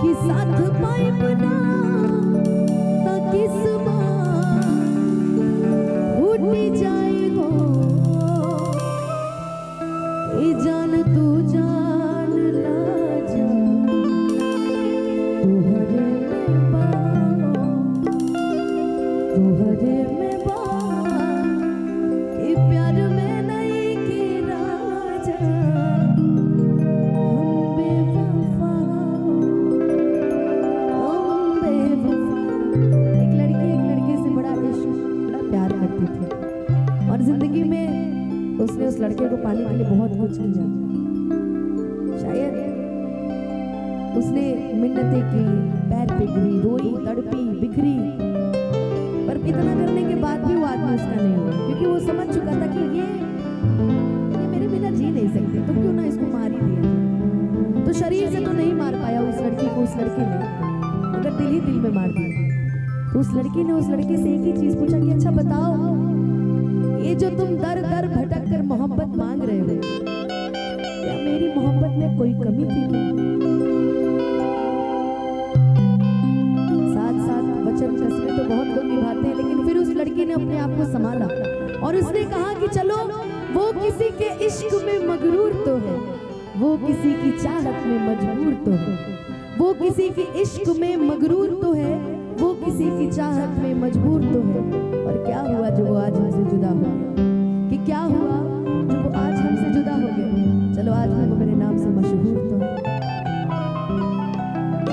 कि साथ पाए बना ताकि सुबह उठ जाए हो ए जान तू जान ला जा तुहरे में बाओ तुहरे में बाओ कि प्यार में नहीं की राजा जिंदगी में उसने उस लड़के को पाने के लिए बहुत कुछ किया। शायद उसने मिन्नतें की, पैर पे गिरी, रोई, तड़पी, बिखरी, पर इतना करने के बाद भी वो आदमी उसका नहीं हुआ, क्योंकि वो समझ चुका था कि ये मेरे बिना जी नहीं सकते, तो क्यों ना इसको मार ही दिया। तो शरीर से तो नहीं मार पाया उस लड़की को उस लड़के ने, मगर दिल ही दिल में मार दिया। तो उस लड़की ने उस लड़के से एक ही चीज पूछा कि अच्छा बताओ, ये जो तुम दर दर भटक कर मोहब्बत मांग रहे हो, क्या मेरी मोहब्बत में कोई कमी थी क्या? साथ साथ वचन कसमें तो बहुत लोग निभाते हैं, लेकिन फिर उस लड़की ने अपने आप को संभाला और उसने कहा कि चलो, वो किसी के इश्क में मगरूर तो है, वो किसी की चाहत में मजबूर तो है, वो किसी के इश्क में मगरूर तो है, वो किसी की चाहत में मजबूर तो है। और क्या हुआ जो वो आज हमसे जुदा हो गया? कि क्या हुआ जो वो आज हमसे जुदा हो गए? चलो आज वो मेरे नाम से मशहूर तो है।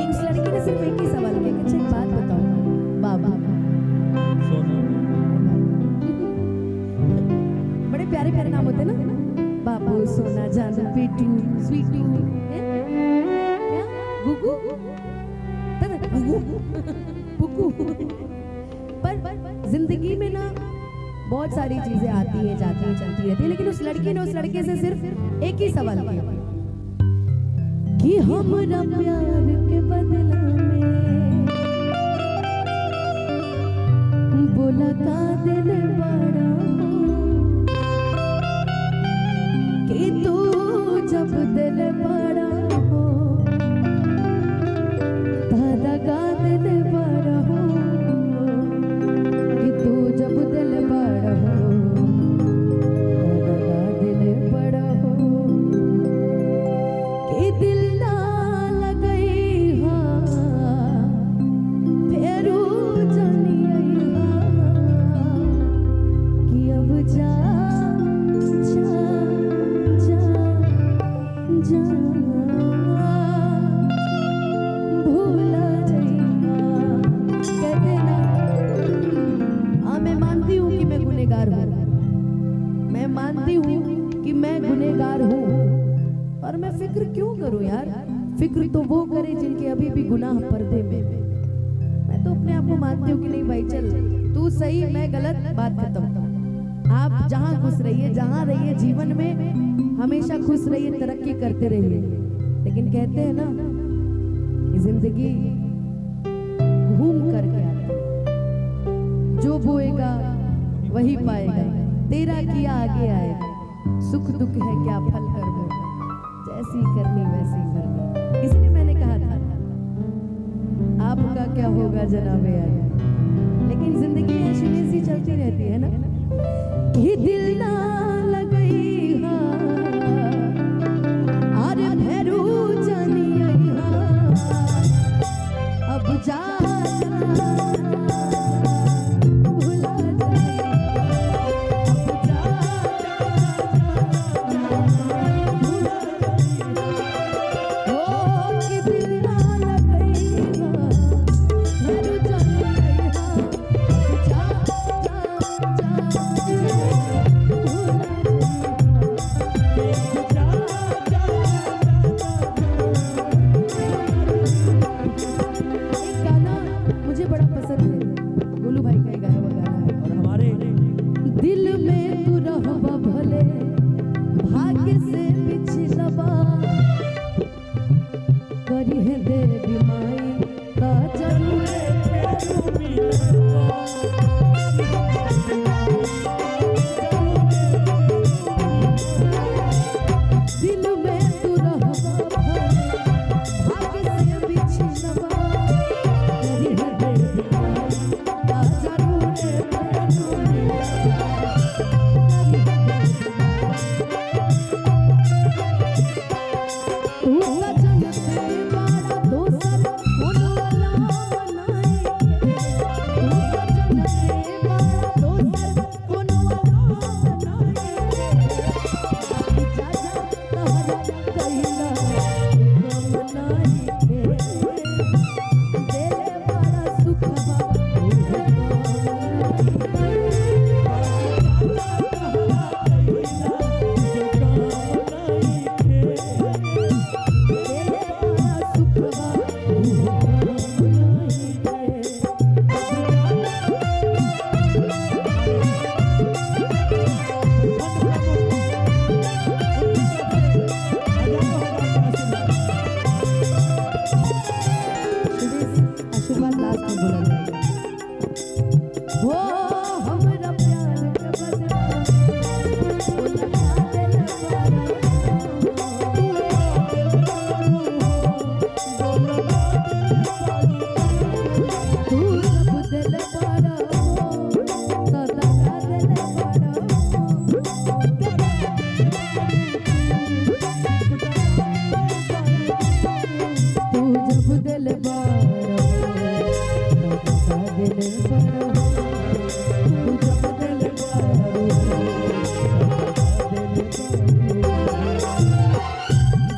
एक उस लड़की ने सिर्फ एक ही सवाल किया कि अच्छा एक बात बताओ बाबा, बड़े प्यारे प्यारे नाम होते ना, बाबू, सोना, जानू, पीटू, स्वीटू, गुगू, पर जिंदगी में ना बहुत सारी चीजें आती है, जाती है, चलती रहती है, लेकिन उस लड़की ने उस लड़के से सिर्फ एक ही सवाल किया कि हमरा प्यार के बदला में बोला का दिल बड़ा कि तू जब दिल बड़ा हो तारा का दिल बड़ा हो, कि तू जब दिल बड़ा हो तारा का दिल बड़ा हो, कि दिल ना लगई हा फेरू जानी हा, कि अब जा जा जा जा भूला जाएगा। कहते ना, हाँ मैं मानती हूँ कि मैं गुनहगार हूँ, मैं मानती हूँ कि मैं गुनहगार हूँ, और मैं फिक्र क्यों करूँ यार? फिक्र तो वो करे जिनके अभी भी गुनाह पर्दे में। मैं तो अपने आप को मानती हूँ कि नहीं भाई चल तू सही मैं गलत, बात खत्म। आप जहाँ खुश रहिए, जहाँ रहिए जीवन में हमेशा खुश रहिए, तरक्की करते रहिए। लेकिन कहते हैं ना कि जिंदगी घूम करके आता है, जो बोएगा वही पाएगा, तेरा किया आगे आएगा, सुख दुख है क्या फल कर्मों का, जैसी करनी वैसी करनी। इसलिए मैंने कहा था आपका क्या होगा जनाबे आया। लेकिन जिंदगी ऐसी वैसी चलती रहती है ना, कि दिल ना लगई हा अरे भैरू जानी हा, अब जा भुला दिल में तू रहबा भले भाग्य से बिछला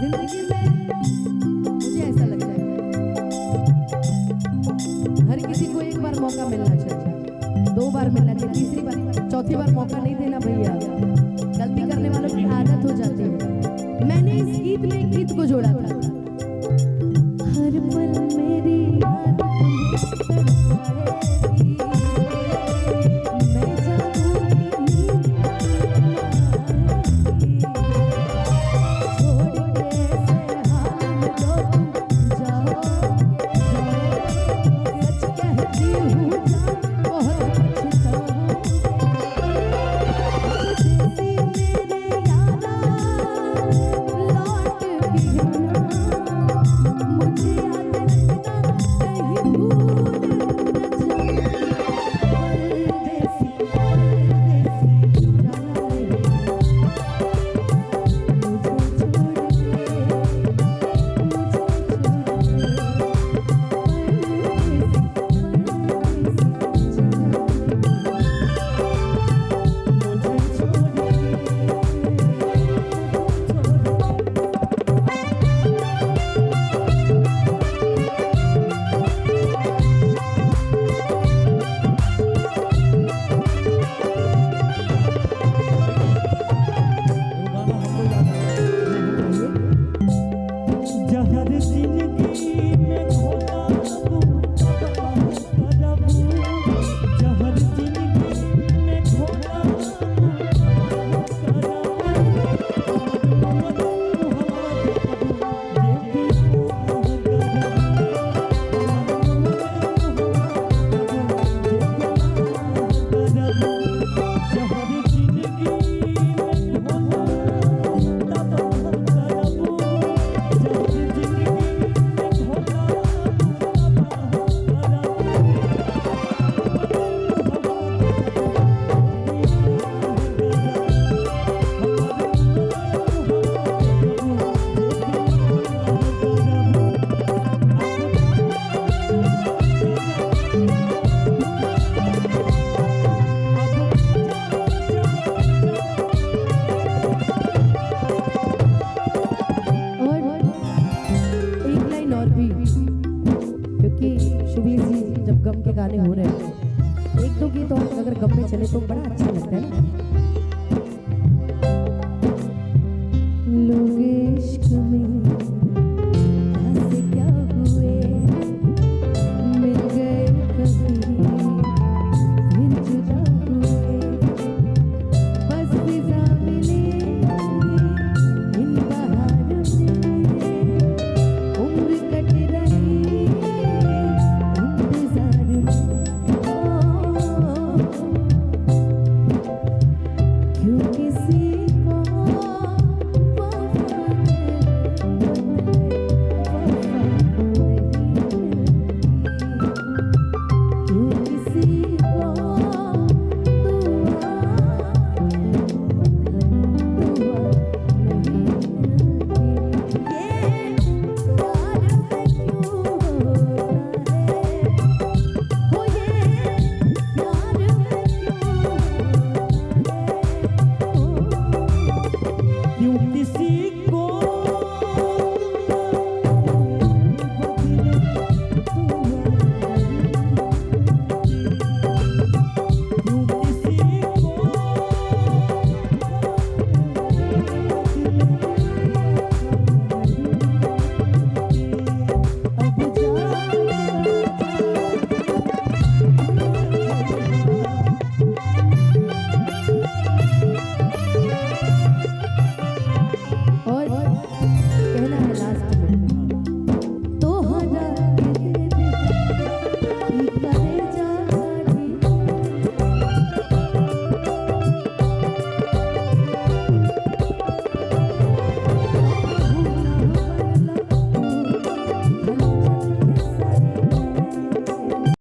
जिंदगी में मुझे ऐसा लगता है हर किसी को एक बार मौका मिलना चाहिए, 2 बार मिलना चाहिए, तीसरी बार चौथी बार मौका नहीं देना भैया। गलती करने वालों की आदत हो जाती है। मैंने इस गीत में एक गीत को जोड़ा था, हर पल मेरी याद तुम्हें मैं जाऊंगी छोड़ के ऐसे हाल में जो तुम जाओगे सच कहती हूँ जान बहुत पछताओगे मेरे यारा लौट के ना मुझे याद रखना कहीं भूल न जाना परदेसी परदेसी जाना जहर जिंदगी में घोटाबू करबू जहर जिंदगी में घोटाबू क्योंकि शुभीर जी जब गम के गाने हो रहे हैं, 1-2 गीत और अगर गम में चले तो बड़ा अच्छा लगता है ना।